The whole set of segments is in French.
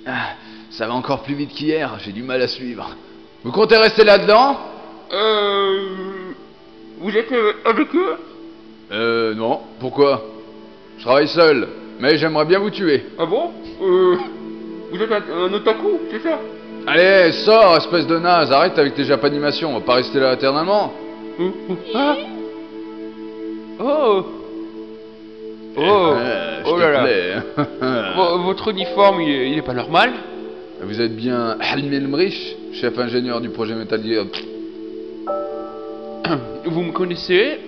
Ah, ça va encore plus vite qu'hier, j'ai du mal à suivre. Vous comptez rester là-dedans? Vous êtes avec eux? Non. Pourquoi? Je travaille seul, mais j'aimerais bien vous tuer. Ah bon? Vous êtes un otaku, c'est ça? Allez, sors, espèce de naze, arrête avec tes japanimation, on va pas rester là éternellement. Ah. Oh. Oh. Je Oh te là là. plais. Votre uniforme, il est pas normal? Vous êtes bien Halim Elmrich, chef ingénieur du projet Metal Gear. Vous me connaissez?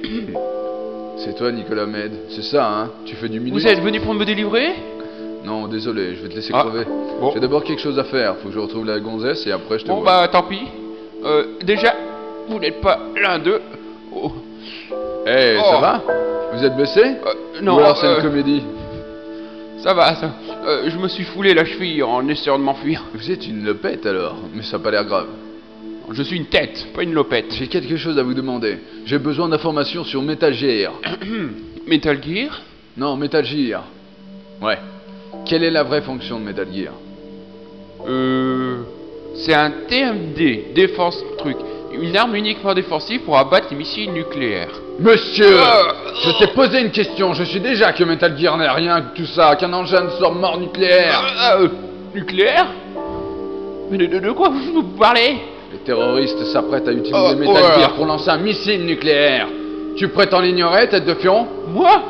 C'est toi, Nicolas Med, c'est ça, hein? Tu fais du milieu? Vous êtes venu pour me délivrer? Non, désolé, je vais te laisser Ah, crever. bon. J'ai d'abord quelque chose à faire, faut que je retrouve la gonzesse et après je te Bon vois. bah tant pis. Déjà, vous n'êtes pas l'un d'eux. Oh. Eh, Oh. ça va? Vous êtes blessé? Non, Ou alors c'est une comédie? ça va, ça. Je me suis foulé la cheville en essayant de m'enfuir. Vous êtes une lopette alors, mais ça a pas l'air grave. Je suis une tête, pas une lopette. J'ai quelque chose à vous demander. J'ai besoin d'informations sur Metal Gear. Metal Gear? Non, Metal Gear. Ouais. Quelle est la vraie fonction de Metal Gear? C'est un TMD, défense truc. Une arme uniquement défensive pour abattre les missiles nucléaires. Monsieur! Je t'ai posé une question, je suis déjà que Metal Gear n'est rien que tout ça, qu'un engin de sort mort nucléaire! Nucléaire? Mais de quoi vous parlez? Les terroristes s'apprêtent à utiliser Metal voilà. Gear pour lancer un missile nucléaire! Tu prétends l'ignorer, tête de fion? Moi?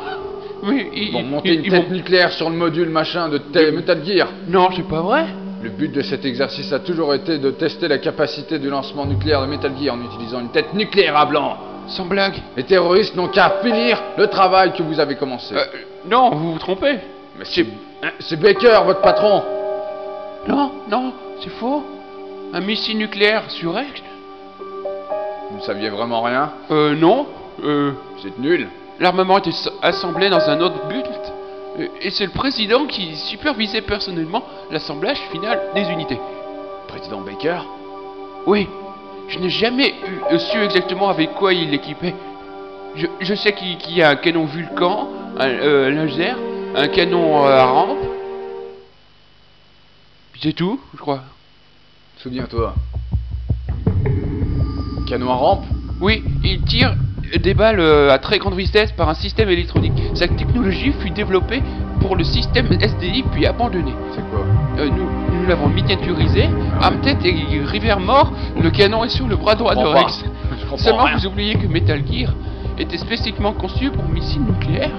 Mais Ils vont monter une tête nucléaire sur le module machin de Metal Gear. Non, c'est pas vrai. Le but de cet exercice a toujours été de tester la capacité du lancement nucléaire de Metal Gear en utilisant une tête nucléaire à blanc. Sans blague. Les terroristes n'ont qu'à finir le travail que vous avez commencé. Non, vous vous trompez. Mais c'est Baker, votre patron. Non, c'est faux. Un missile nucléaire sur Ex? Vous ne saviez vraiment rien? Non. Vous êtes nul. L'armement était assemblé dans un autre but. Et c'est le président qui supervisait personnellement l'assemblage final des unités. Président Baker? Oui. Je n'ai jamais su exactement avec quoi il l'équipait. Je sais qu'il y a un canon Vulcan, un laser, un canon à rampe. Puis c'est tout, je crois. Souviens-toi. Canon à rampe? Oui, il tire des balles à très grande vitesse par un système électronique. Cette technologie fut développée pour le système SDI puis abandonnée. C'est quoi? Nous l'avons miniaturisé. Arm-tête et River mort, le canon est sur le bras droit de Rex. Je comprends Seulement rien. vous oubliez que Metal Gear était spécifiquement conçu pour missiles nucléaires.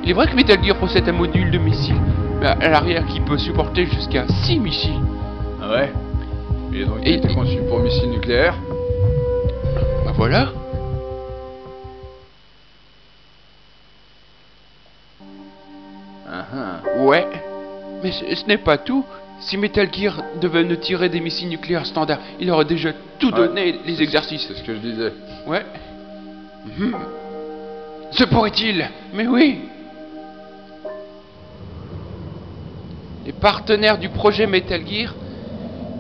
Il est vrai que Metal Gear possède un module de missile à l'arrière qui peut supporter jusqu'à 6 missiles. Ah ouais? Et donc il était conçu pour missile nucléaire? Bah voilà. Ouais, mais ce n'est pas tout. Si Metal Gear devait ne tirer des missiles nucléaires standards, il aurait déjà tout donné les exercices. C'est ce que je disais. Ouais. Se pourrait-il? Mais oui. Les partenaires du projet Metal Gear,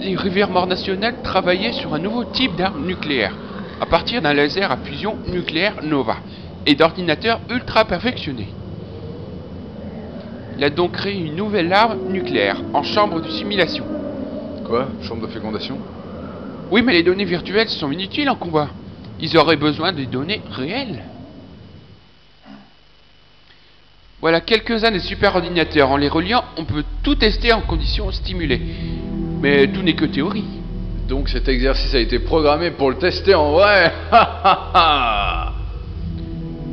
les Rivières Morts Nationales, travaillaient sur un nouveau type d'arme nucléaire, à partir d'un laser à fusion nucléaire Nova, et d'ordinateurs ultra perfectionnés. Il a donc créé une nouvelle arme nucléaire, en chambre de simulation. Quoi? Chambre de fécondation? Oui, mais les données virtuelles sont inutiles en combat. Ils auraient besoin des données réelles. Voilà quelques-uns des superordinateurs. En les reliant, on peut tout tester en conditions stimulées. Mais tout n'est que théorie. Donc cet exercice a été programmé pour le tester en vrai.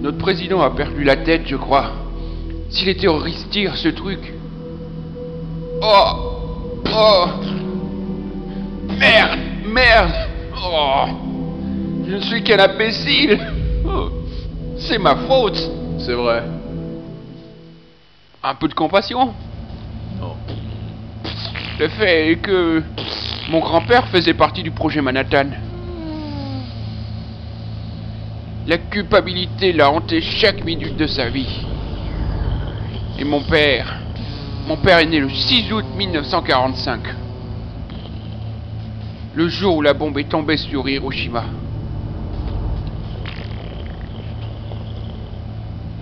Notre président a perdu la tête, je crois. Si les terroristes tirent ce truc... Oh! Merde! Oh! Je ne suis qu'un imbécile! Oh. C'est ma faute! C'est vrai. Un peu de compassion. Oh. Le fait est que mon grand-père faisait partie du projet Manhattan. La culpabilité l'a hanté chaque minute de sa vie. Et mon père est né le 6 août 1945. Le jour où la bombe est tombée sur Hiroshima.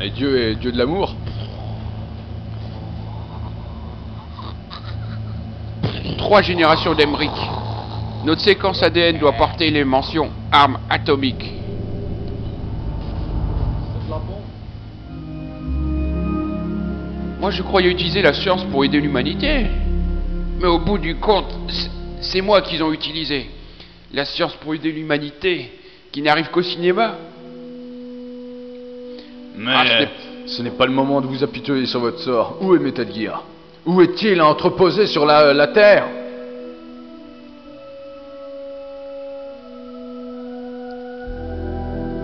Et Dieu est Dieu de l'amour? 3 générations d'Emmerich. Notre séquence ADN doit porter les mentions armes atomiques. Moi je croyais utiliser la science pour aider l'humanité. Mais au bout du compte, c'est moi qu'ils ont utilisé. La science pour aider l'humanité, qui n'arrive qu'au cinéma. Mais ce n'est pas le moment de vous apitoyer sur votre sort. Où est Metal Gear? Où est-il entreposé sur la Terre?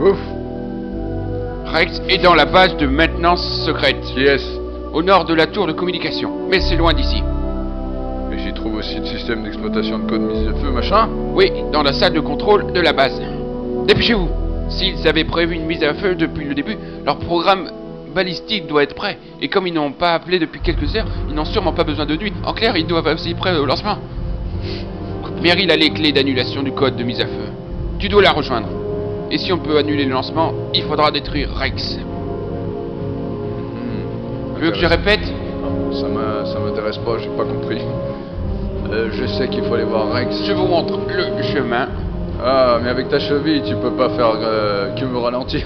Ouf. Rex est dans la base de maintenance secrète. Yes. Au nord de la tour de communication. Mais c'est loin d'ici. Mais j'y trouve aussi le système d'exploitation de code mise de feu, machin. Oui, dans la salle de contrôle de la base. Dépêchez-vous. S'ils avaient prévu une mise à feu depuis le début, leur programme balistique doit être prêt. Et comme ils n'ont pas appelé depuis quelques heures, ils n'ont sûrement pas besoin de nuit. En clair, ils doivent aussi être prêts au lancement. Meryl a les clés d'annulation du code de mise à feu. Tu dois la rejoindre. Et si on peut annuler le lancement, il faudra détruire Rex. Tu veux que je répète? Ça m'intéresse pas, j'ai pas compris. Je sais qu'il faut aller voir Rex. Je vous montre le chemin. Ah, mais avec ta cheville, tu peux pas faire que me ralentir.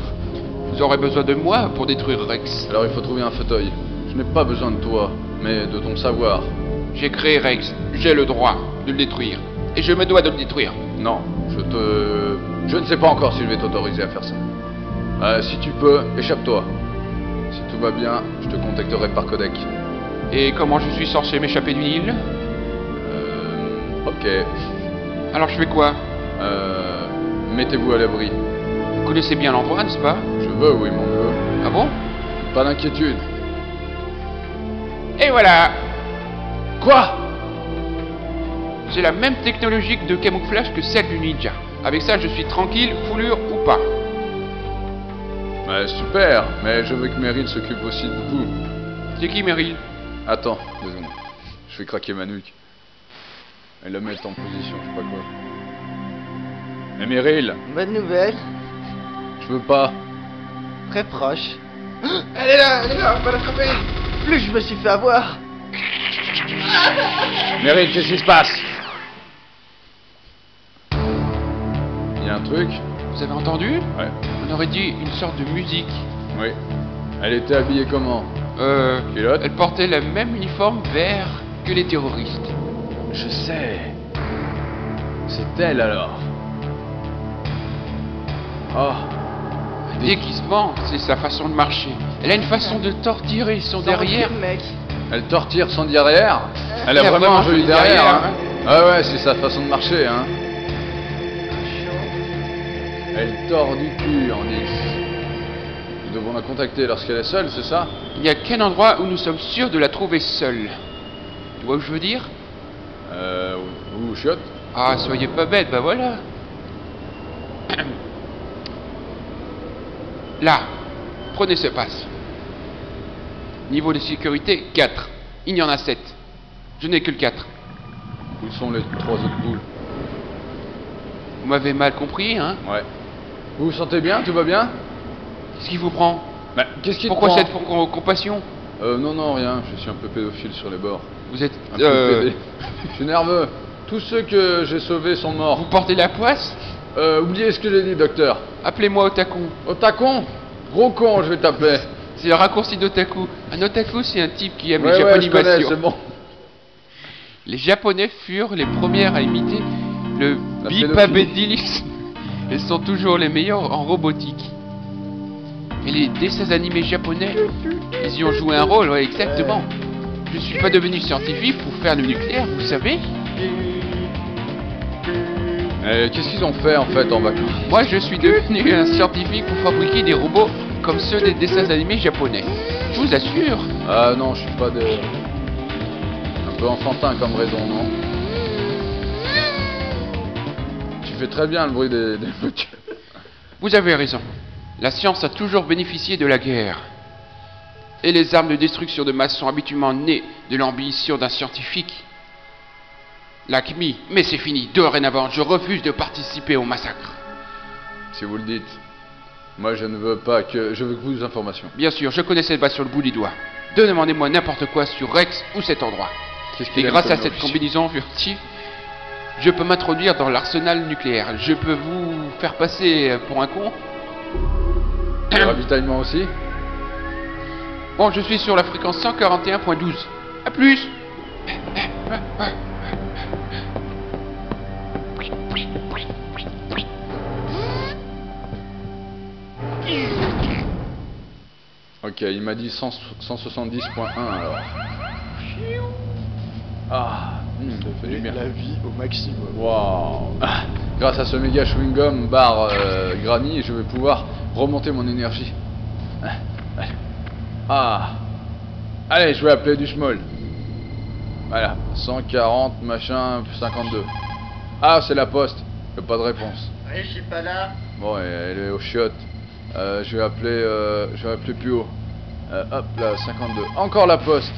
Vous aurez besoin de moi pour détruire Rex. Alors il faut trouver un fauteuil. Je n'ai pas besoin de toi, mais de ton savoir. J'ai créé Rex. J'ai le droit de le détruire. Et je me dois de le détruire. Non, je ne sais pas encore si je vais t'autoriser à faire ça. Si tu peux, échappe-toi. Si tout va bien, je te contacterai par codec. Et comment je suis censé m'échapper d'une île? Ok. Alors je fais quoi? Mettez-vous à l'abri. Vous connaissez bien l'endroit, n'est-ce pas? Je veux, oui, mon neveu. Ah bon? Pas d'inquiétude. Et voilà! Quoi? J'ai la même technologie de camouflage que celle du ninja. Avec ça, je suis tranquille, foulure ou pas. Ouais, super, mais je veux que Meryl s'occupe aussi de vous. C'est qui, Meryl? Attends, 2 secondes. Je fais craquer ma nuque. Et la mettre en position, je sais pas quoi. Mais Meryl, Bonne nouvelle, je veux pas. très proche. Elle est là, on va l'attraper! Plus je me suis fait avoir. Meryl, qu'est-ce qui se passe? Il y a un truc? Vous avez entendu? Ouais. On aurait dit une sorte de musique. Oui. Elle était habillée comment? Culotte? Elle portait le même uniforme vert que les terroristes. Je sais. C'est elle alors. Oh. Déguisement, c'est sa façon de marcher. Elle a une façon de tortiller son derrière. Mec. Elle tortire son derrière. Elle a Elle a vraiment un vraiment joli joli derrière. derrière, Hein. Ah ouais, c'est sa façon de marcher. Hein. Elle tord du cul en 10. Nous devons la contacter lorsqu'elle est seule, c'est ça? Il n'y a qu'un endroit où nous sommes sûrs de la trouver seule. Tu vois où je veux dire? Ou chiotte? Ah, soyez pas bête, bah voilà. Là, prenez ce passe. Niveau de sécurité, 4. Il y en a 7. Je n'ai que le 4. Où sont les 3 autres boules? Vous m'avez mal compris, hein? Ouais. Vous vous sentez bien? Tout va bien? Qu'est-ce qui vous prend? Bah, qu'est-ce qui te Pourquoi prend? cette compassion? Non, rien. Je suis un peu pédophile sur les bords. Vous êtes... Un peu pédé. Je suis nerveux. Tous ceux que j'ai sauvés sont morts. Vous portez la poisse? Oubliez ce que j'ai dit, docteur. Appelez-moi Otaku. Otakon? Gros con, je vais t'appeler. C'est le raccourci d'Otaku. Un Otaku, c'est un type qui aime les Ouais, je connais, japonimation. c'est bon. Les Japonais furent les premiers à imiter le La bipabédilisme. Ils sont toujours les meilleurs en robotique. Et les dessins animés japonais, ils y ont joué un rôle, ouais, exactement. Je suis pas devenu scientifique pour faire le nucléaire, vous savez. Qu'est-ce qu'ils ont fait en fait en vacances? Moi, je suis devenu un scientifique pour fabriquer des robots comme ceux des dessins animés japonais. Je vous assure. Ah non, je suis pas de... Un peu enfantin comme raison, non? Tu fais très bien le bruit des voitures. Vous avez raison. La science a toujours bénéficié de la guerre. Et les armes de destruction de masse sont habituellement nées de l'ambition d'un scientifique. L'ACMI, mais c'est fini. Dorénavant, je refuse de participer au massacre. Si vous le dites. Moi je ne veux pas que... Je veux que vous informations. Bien sûr, je connais cette base sur le bout des doigts. Demandez-moi n'importe quoi sur Rex ou cet endroit. Qu'est-ce Et qu'il aime grâce comme à cette officier? combinaison furtive, je peux m'introduire dans l'arsenal nucléaire. Je peux vous faire passer pour un con. Le ravitaillement aussi? Bon, je suis sur la fréquence 141.12. A plus. Ok, il m'a dit 170.1 alors. Ah, ça fait du bien. La vie au maximum. Waouh. Ah, grâce à ce méga chewing-gum bar Granny, je vais pouvoir remonter mon énergie. Ah. Allez, je vais appeler du small. Voilà, 140 machin 52. Ah, c'est la poste. J'ai pas de réponse. Oui, je suis pas là. Bon, elle est au chiottes. Je vais appeler plus haut. Hop là, 52. Encore la poste.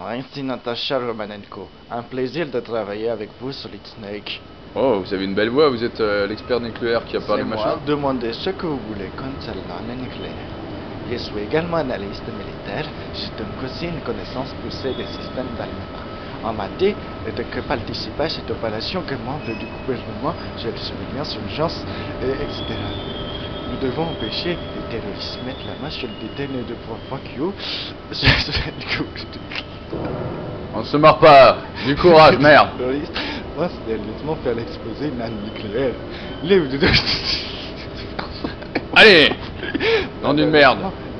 Ainsi Natacha Romanenko. Un plaisir de travailler avec vous, Solid Snake. Oh, vous avez une belle voix, vous êtes l'expert nucléaire qui a parlé C'est machin. moi. Demandez ce que vous voulez concernant le nucléaire. Je suis également analyste militaire. Je donne aussi une connaissance poussée des systèmes d'armement. On m'a dit que participer à cette opération que membre du gouvernement, j'ai le surveillance, urgence, etc. Nous devons empêcher les terroristes mettre la main sur le détenu de fuck you. On ne se marre pas. Du courage, merde. Terroriste, moi, sérieusement, faire exploser une arme nucléaire. Allez. Nom d'une merde.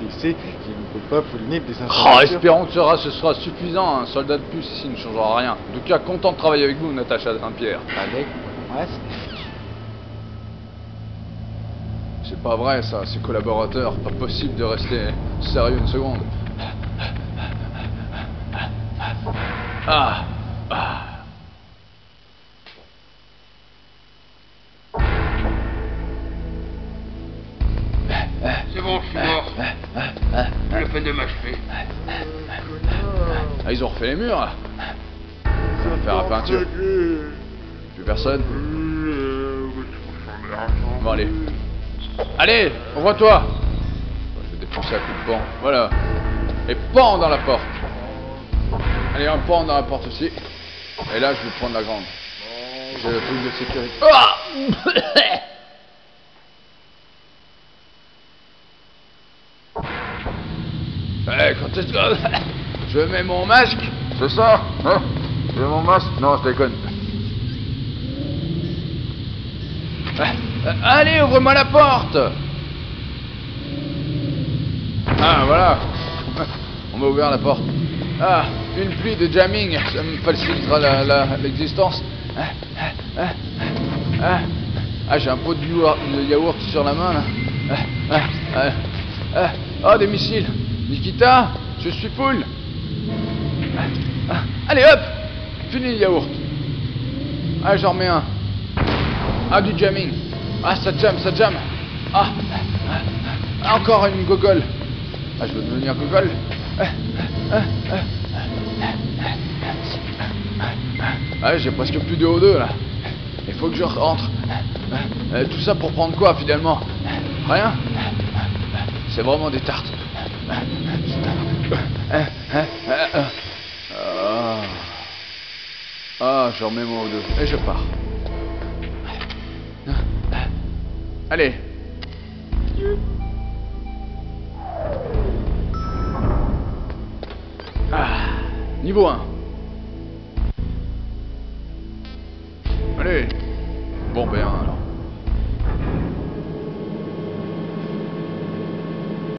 Ici, je ne peux pas fournir des Oh, informations. espérons que ce sera suffisant. Un soldat de plus ici ne changera rien. En tout cas, content de travailler avec vous, Natacha Saint-Pierre. Avec moi, C'est pas vrai ça, ces collaborateurs. Pas possible de rester sérieux une seconde. Ah. Ah. C'est bon, je suis mort. Le fait de m'achever. Ah, ils ont refait les murs là. Ça va faire la peinture. Plus personne. Bon allez. Allez, ouvre-toi. Je vais défoncer à coups de pan. Voilà. Et pan dans la porte. Allez, un pan dans la porte aussi. Et là, je vais prendre la grande. J'ai le truc de sécurité. Ah. Quand est-ce que... Je mets mon masque. C'est ça, hein? Je mets mon masque. Non, je déconne. Allez, ouvre-moi la porte. Ah, voilà. On m'a ouvert la porte. Ah, une pluie de jamming. Ça me facilitera l'existence. Ah, j'ai un pot de yaourt sur la main, là. Oh, des missiles. Nikita, je suis full. Allez, hop. Fini le yaourt. Ah, j'en remets un. Ah, du jamming. Ah, ça jamme, ça jamme. Ah, encore une gogole. Ah, je veux devenir gogole. Ah, j'ai presque plus de O2 là. Il faut que je rentre. Tout ça pour prendre quoi finalement? Rien. C'est vraiment des tartes. Ah, je remets mon O2 et je pars. Allez. Ah, niveau 1. Allez. Bon ben alors.